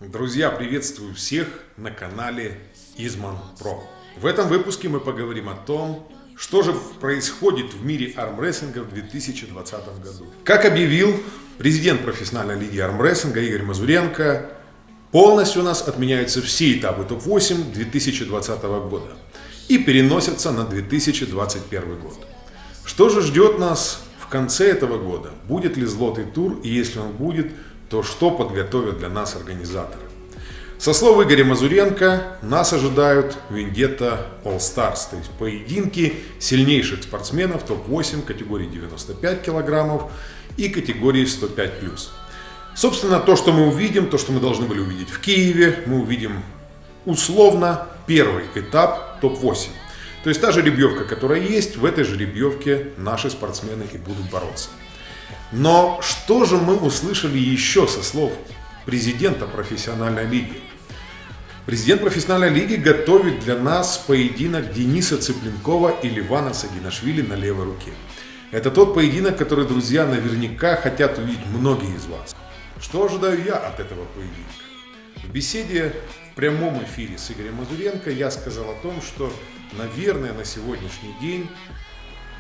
Друзья, приветствую всех на канале Изман Про. В этом выпуске мы поговорим о том, что же происходит в мире армрестлинга в 2020 году. Как объявил президент профессиональной лиги армрестлинга Игорь Мазуренко, полностью у нас отменяются все этапы ТОП-8 2020 года и переносятся на 2021 год. Что же ждет нас в конце этого года? Будет ли золотой тур, и если он будет, то что подготовят для нас организаторы? Со слов Игоря Мазуренко, нас ожидают Вендетта All Stars, то есть поединки сильнейших спортсменов топ-8 категории 95 килограммов и категории 105+. Собственно, то, что мы увидим, то, что мы должны были увидеть в Киеве, мы увидим условно первый этап топ-8. То есть та жеребьевка, которая есть, в этой жеребьевке наши спортсмены и будут бороться. Но что же мы услышали еще со слов президента профессиональной лиги? Президент профессиональной лиги готовит для нас поединок Дениса Цыпленкова и Левана Сагинашвили на левой руке. Это тот поединок, который, друзья, наверняка хотят увидеть многие из вас. Что ожидаю я от этого поединка? В беседе в прямом эфире с Игорем Мазуренко я сказал о том, что, наверное, на сегодняшний день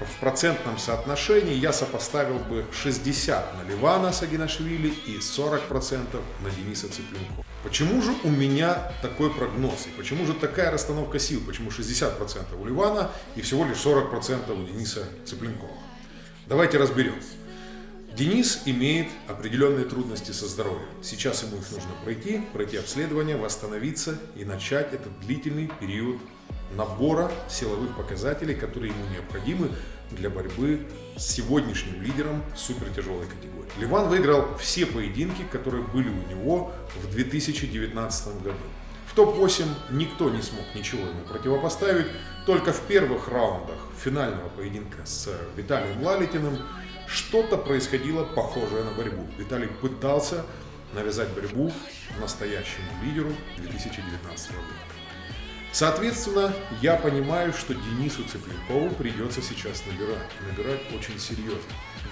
в процентном соотношении я сопоставил бы 60 на Левана Сагинашвили и 40% на Дениса Цыпленкова. Почему же у меня такой прогноз? И почему же такая расстановка сил? Почему 60% у Левана и всего лишь 40% у Дениса Цыпленкова? Давайте разберем. Денис имеет определенные трудности со здоровьем. Сейчас ему их нужно пройти обследование, восстановиться и начать этот длительный период набора силовых показателей, которые ему необходимы для борьбы с сегодняшним лидером супертяжелой категории. Леван выиграл все поединки, которые были у него в 2019 году. В топ-8 никто не смог ничего ему противопоставить. Только в первых раундах финального поединка с Виталием Лалитиным что-то происходило похожее на борьбу. Виталий пытался навязать борьбу настоящему лидеру 2019 года. Соответственно, я понимаю, что Денису Цыпленкову придется сейчас набирать очень серьезно.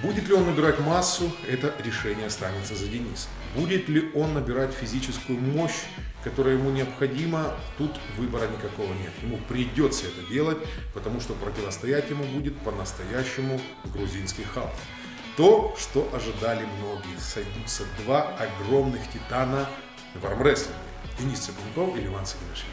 Будет ли он набирать массу, это решение останется за Денисом. Будет ли он набирать физическую мощь, которая ему необходима, тут выбора никакого нет. Ему придется это делать, потому что противостоять ему будет по-настоящему грузинский халк. То, что ожидали многие, сойдутся два огромных титана в армрестлинге. Денис Цыпленков и Леван Сагинашвили.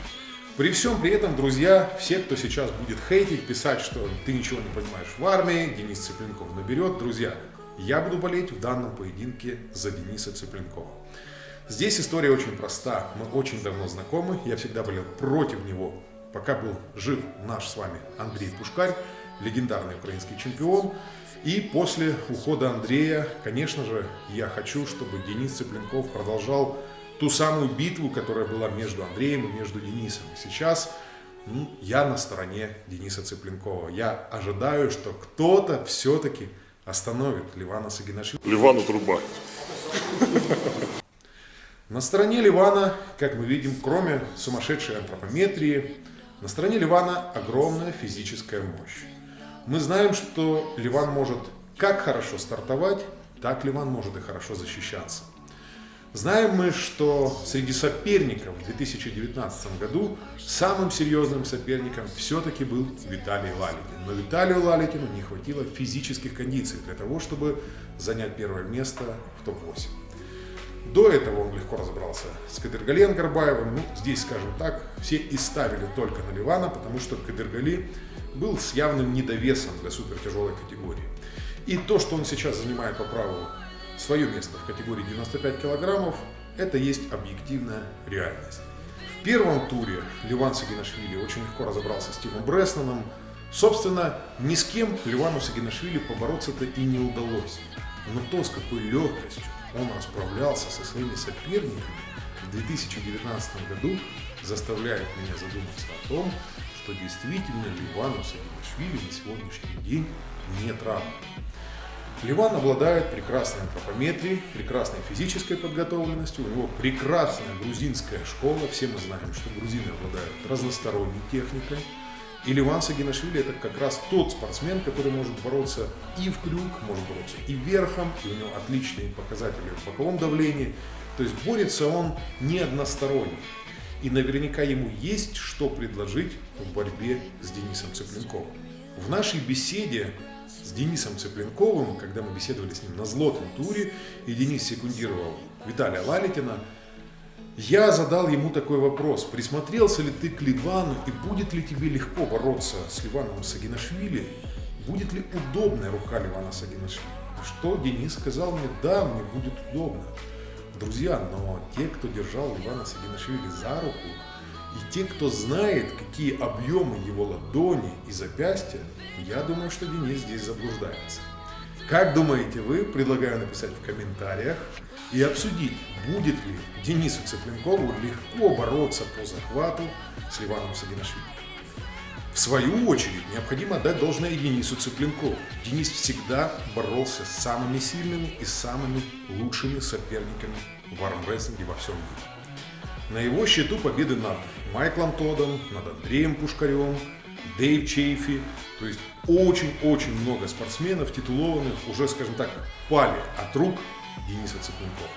При всем при этом, друзья, все, кто сейчас будет хейтить, писать, что ты ничего не понимаешь в армии, Денис Цыпленков наберет, друзья, я буду болеть в данном поединке за Дениса Цыпленкова. Здесь история очень проста, мы очень давно знакомы, я всегда болел против него, пока был жив наш с вами Андрей Пушкарь, легендарный украинский чемпион. И после ухода Андрея, конечно же, я хочу, чтобы Денис Цыпленков продолжал ту самую битву, которая была между Андреем и между Денисом. И сейчас я на стороне Дениса Цыпленкова. Я ожидаю, что кто-то все-таки остановит Левана Сагинашвили. Левану труба. На стороне Левана, как мы видим, кроме сумасшедшей антропометрии, на стороне Левана огромная физическая мощь. Мы знаем, что Леван может как хорошо стартовать, так Леван может и хорошо защищаться. Знаем мы, что среди соперников в 2019 году самым серьезным соперником все-таки был Виталий Лалитин. Но Виталию Лалитину не хватило физических кондиций для того, чтобы занять первое место в топ-8. До этого он легко разобрался с Кадыргалием Горбаевым. Здесь, скажем так, все и ставили только на Левана, потому что Кадыргали был с явным недовесом для супертяжелой категории. И то, что он сейчас занимает по праву свое место в категории 95 килограммов, это есть объективная реальность. В первом туре Леван Сагинашвили очень легко разобрался с Тимом Бреснаном. Собственно, ни с кем Левану Сагинашвили побороться-то и не удалось. Но то, с какой легкостью он расправлялся со своими соперниками в 2019 году, заставляет меня задуматься о том, что действительно Левану Сагинашвили на сегодняшний день нет равных. Леван обладает прекрасной антропометрией, прекрасной физической подготовленностью, у него прекрасная грузинская школа. Все мы знаем, что грузины обладают разносторонней техникой. И Ливан Сагинашвили — это как раз тот спортсмен, который может бороться и в крюк, может бороться и верхом, и у него отличные показатели в боковом давлении. То есть борется он не односторонне. И наверняка ему есть что предложить в борьбе с Денисом Цыпленковым. В нашей беседе с Денисом Цыпленковым, когда мы беседовали с ним на злотом туре, и Денис секундировал Виталия Лалитина, я задал ему такой вопрос: присмотрелся ли ты к Ливану и будет ли тебе легко бороться с Ливаном Сагинашвили? Будет ли удобная рука Ливана Сагинашвили? Что Денис сказал мне: да, мне будет удобно. Друзья, но те, кто держал Ливана Сагинашвили за руку, и те, кто знает, какие объемы его ладони и запястья, я думаю, что Денис здесь заблуждается. Как думаете вы? Предлагаю написать в комментариях и обсудить, будет ли Денису Цыпленкову легко бороться по захвату с Ливаном Сагинашвили. В свою очередь, необходимо отдать должное и Денису Цыпленкову. Денис всегда боролся с самыми сильными и самыми лучшими соперниками в армрестлинге во всем мире. На его счету победы над Майклом Тоддом, над Андреем Пушкаревым, Дэйв Чейфи. То есть очень-очень много спортсменов титулованных уже, скажем так, пали от рук Дениса Цыпленкова.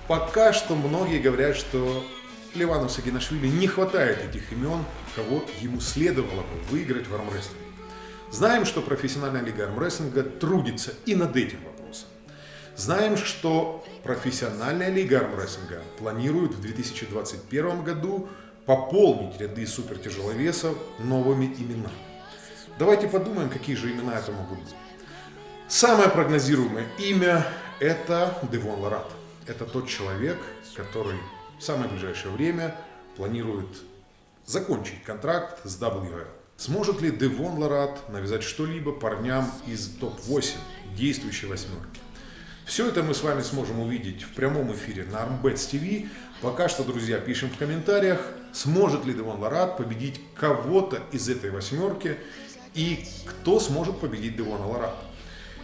Пока что многие говорят, что Ливану Сагинашвили не хватает этих имен, кого ему следовало бы выиграть в армрестлинге. Знаем, что профессиональная лига армрестлинга трудится и над этим вопросом. Знаем, что профессиональная лига армрестлинга планирует в 2021 году пополнить ряды супертяжеловесов новыми именами. Давайте подумаем, какие же имена это могут быть. Самое прогнозируемое имя – это Девон Лорат. Это тот человек, который в самое ближайшее время планирует закончить контракт с WL. Сможет ли Девон Лорат навязать что-либо парням из топ-8 действующей восьмерки? Все это мы с вами сможем увидеть в прямом эфире на Armbets TV. Пока что, друзья, пишем в комментариях, сможет ли Девон Лорат победить кого-то из этой восьмерки и кто сможет победить Девона Лората.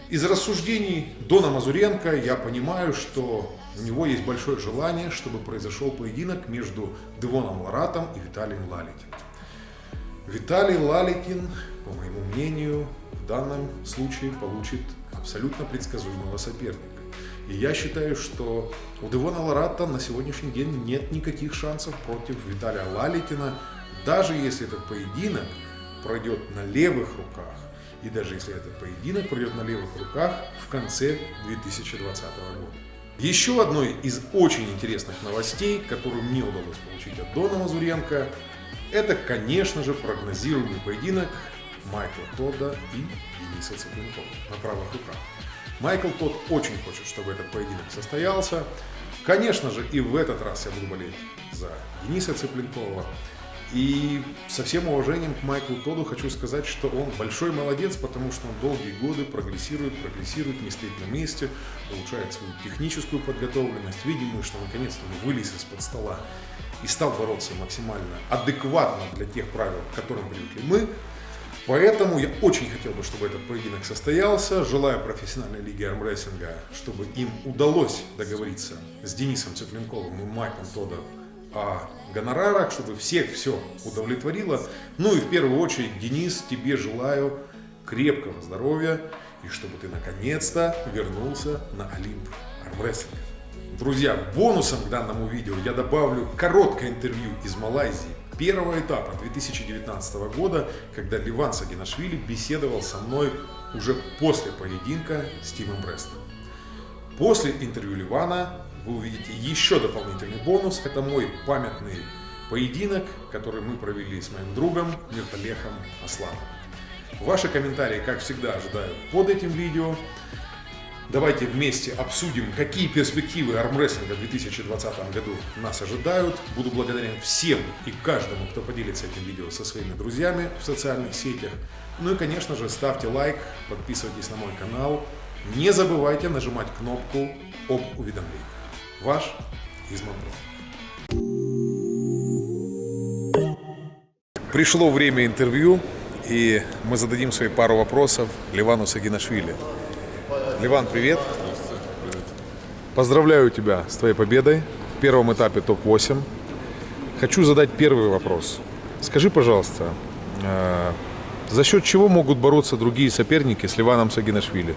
Из рассуждений Дона Мазуренко я понимаю, что у него есть большое желание, чтобы произошел поединок между Девоном Лоратом и Виталием Лалитиным. Виталий Лалитин, по моему мнению, в данном случае получит абсолютно предсказуемого соперника. И я считаю, что у Девона Лората на сегодняшний день нет никаких шансов против Виталия Лалитина, даже если этот поединок пройдет на левых руках, и даже если этот поединок пройдет на левых руках в конце 2020 года. Еще одной из очень интересных новостей, которую мне удалось получить от Дона Мазуренко, это, конечно же, прогнозируемый поединок Майкла Тодда и Дениса Цыпленкова на правых руках. Майкл Тодд очень хочет, чтобы этот поединок состоялся. Конечно же, и в этот раз я буду болеть за Дениса Цыпленкова. И со всем уважением к Майклу Тодду хочу сказать, что он большой молодец, потому что он долгие годы прогрессирует, не стоит на месте, улучшает свою техническую подготовленность. Видим мы, что наконец-то он вылез из-под стола и стал бороться максимально адекватно для тех правил, к которым привыкли мы. Поэтому я очень хотел бы, чтобы этот поединок состоялся. Желаю профессиональной лиге армрестлинга, чтобы им удалось договориться с Денисом Цыпленковым и Майклом Тоддом о гонорарах, чтобы всех все удовлетворило. Ну и в первую очередь, Денис, тебе желаю крепкого здоровья и чтобы ты наконец-то вернулся на Олимп армрестлинга. Друзья, бонусом к данному видео я добавлю короткое интервью из Малайзии первого этапа 2019 года, когда Ливан Сагинашвили беседовал со мной уже после поединка с Тимом Брестом. После интервью Ливана вы увидите еще дополнительный бонус. Это мой памятный поединок, который мы провели с моим другом Мирталехом Асланом. Ваши комментарии, как всегда, ожидаю под этим видео. Давайте вместе обсудим, какие перспективы армрестлинга в 2020 году нас ожидают. Буду благодарен всем и каждому, кто поделится этим видео со своими друзьями в социальных сетях. Ну и, конечно же, ставьте лайк, подписывайтесь на мой канал. Не забывайте нажимать кнопку об уведомлениях. Ваш Изман Про. Пришло время интервью, и мы зададим свои пару вопросов Ливану Сагинашвили. Ливан, привет. Привет. Поздравляю тебя с твоей победой в первом этапе топ-8. Хочу задать первый вопрос. Скажи, пожалуйста, За счет чего могут бороться другие соперники с Ливаном Сагинашвили?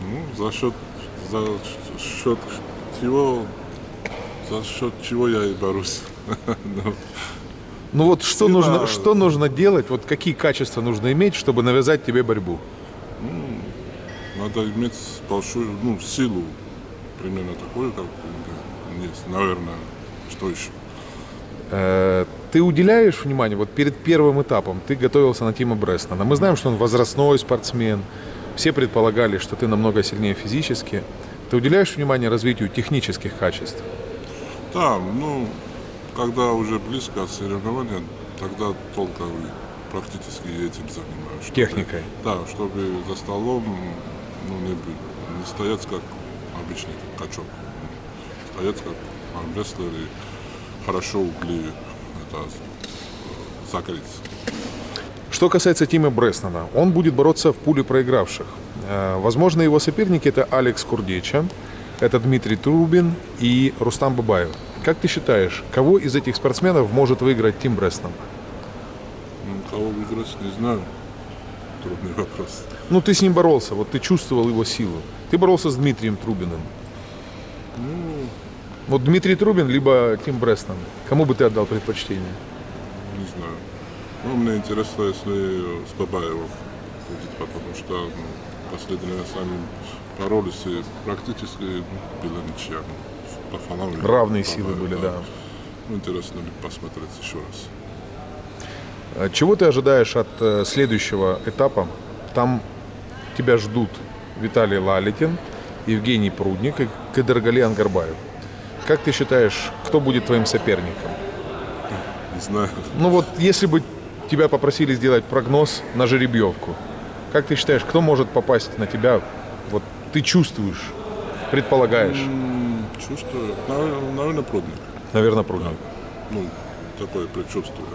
Ну, за счет чего я и борусь. Ну вот Сила- что нужно делать, вот какие качества нужно иметь, чтобы навязать тебе борьбу? Надо иметь большую, силу, примерно такую, как у меня есть, наверное, что еще. Ты уделяешь внимание, вот перед первым этапом ты готовился на Тима Бреснана. Мы знаем, что он возрастной спортсмен. Все предполагали, что ты намного сильнее физически. Ты уделяешь внимание развитию технических качеств? Да, когда уже близко от соревнования, тогда только практически этим занимаюсь. Техникой. Да, чтобы за столом не стоять как обычный качок. Стоять как армрестлер и хорошо угли закрыть. Что касается Тима Бреснана, он будет бороться в пуле проигравших. Возможно, его соперники это Алекс Курдеча, это Дмитрий Трубин и Рустам Бабаев. Как ты считаешь, кого из этих спортсменов может выиграть Тим Бреснан? Кого выиграть, не знаю. Трудный вопрос. Ну, ты с ним боролся, вот ты чувствовал его силу. Ты боролся с Дмитрием Трубиным. Вот Дмитрий Трубин, либо Тим Бреснан. Кому бы ты отдал предпочтение? Не знаю. Мне интересно, если с Бабаевым будет, потому что последний раз они боролись и практически была ничья. По фаналу Равные силы были, да. Интересно посмотреть еще раз. Чего ты ожидаешь от следующего этапа? Там тебя ждут Виталий Лалитин, Евгений Прудник и Кадыргали Ангарбаев. Как ты считаешь, кто будет твоим соперником? Не знаю. Ну вот, если бы тебя попросили сделать прогноз на жеребьевку, как ты считаешь, кто может попасть на тебя? Вот ты чувствуешь, предполагаешь? Чувствую. Наверное, Прудник. Наверное, Прудник. Такое предчувствие.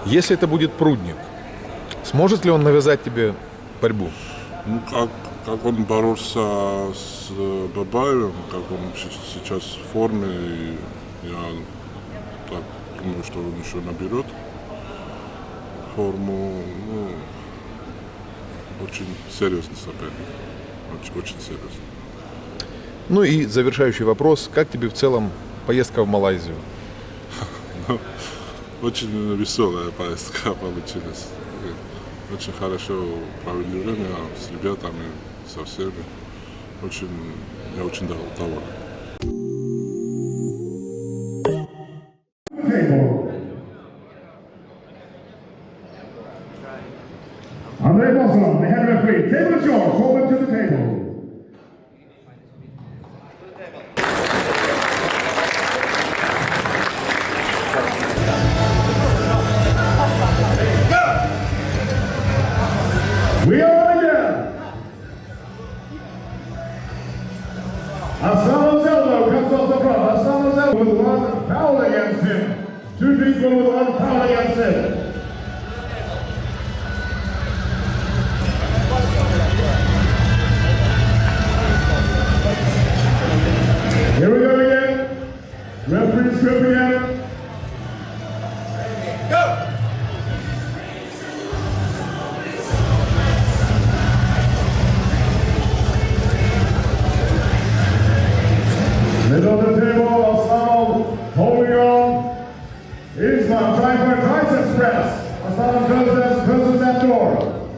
Если это будет Прудник, сможет ли он навязать тебе борьбу? Как он боролся с Бабаевым, как он сейчас в форме, и я так думаю, что он еще наберет форму. Очень серьезный соперник. Очень серьезный. Ну и завершающий вопрос. Как тебе в целом поездка в Малайзию? Очень веселая поездка получилась. Очень хорошо провели время с ребятами, со всеми. Я очень доволен. Andrei Bosson, the head referee. Table is yours. Hold him to the table. We are again. Asano Zeldo comes off the front. Asano Zeldo with one foul against him. Two people with one foul against him. Here we go again. Referee strip again. Go! Middle of the table, Asano holding on. Islam trying for a tricep press. Asano closes that door.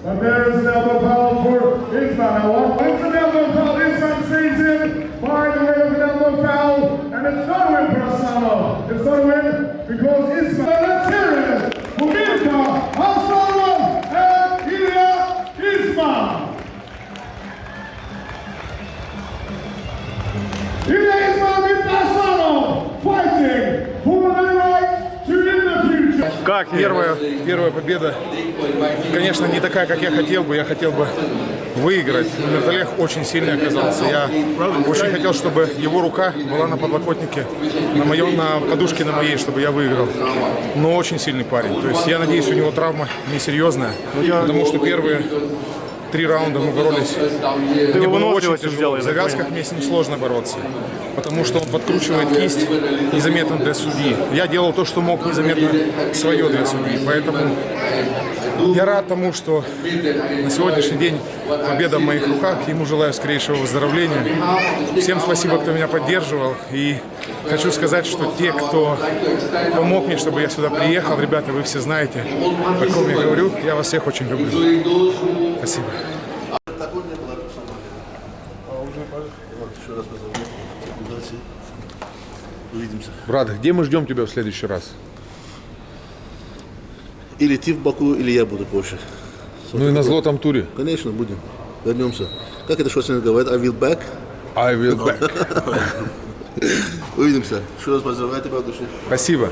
But there is an elbow foul for Islam. Now it's an elbow foul. Islam saves him by the way of an elbow foul. And it's not a win for Asano. It's not a win because Islam. Let's hear it. Humilka, Asano, and Ilya Islam. Ilya Islam with Asano fighting for the right to in the future. Как первая победа? Конечно, не такая, как я хотел бы. Я хотел бы выиграть. Мирзалех очень сильный оказался. Я очень хотел, чтобы его рука была на подлокотнике, на подушке на моей, чтобы я выиграл. Но очень сильный парень. То есть я надеюсь, у него травма несерьезная, потому что 3 раунда мы боролись. Ты Мне его было очень выносливостью тяжело. взял, В я так завязках мне с ним сложно бороться, потому что он подкручивает кисть незаметно для судьи. Я делал то, что мог, незаметно свое для судьи. Поэтому я рад тому, что на сегодняшний день победа в моих руках. Ему желаю скорейшего выздоровления. Всем спасибо, кто меня поддерживал. И хочу сказать, что те, кто помог мне, чтобы я сюда приехал, ребята, вы все знаете, о ком я говорю. Я вас всех очень люблю. Спасибо. Увидимся. Брат, где мы ждем тебя в следующий раз? Или ты в Баку, или я буду позже. Ну и на злотом туре. Конечно, будем. Вернемся. Как это Шварценеггер говорит? I will back. I will back. Увидимся. Еще раз поздравляю тебя от души. Спасибо.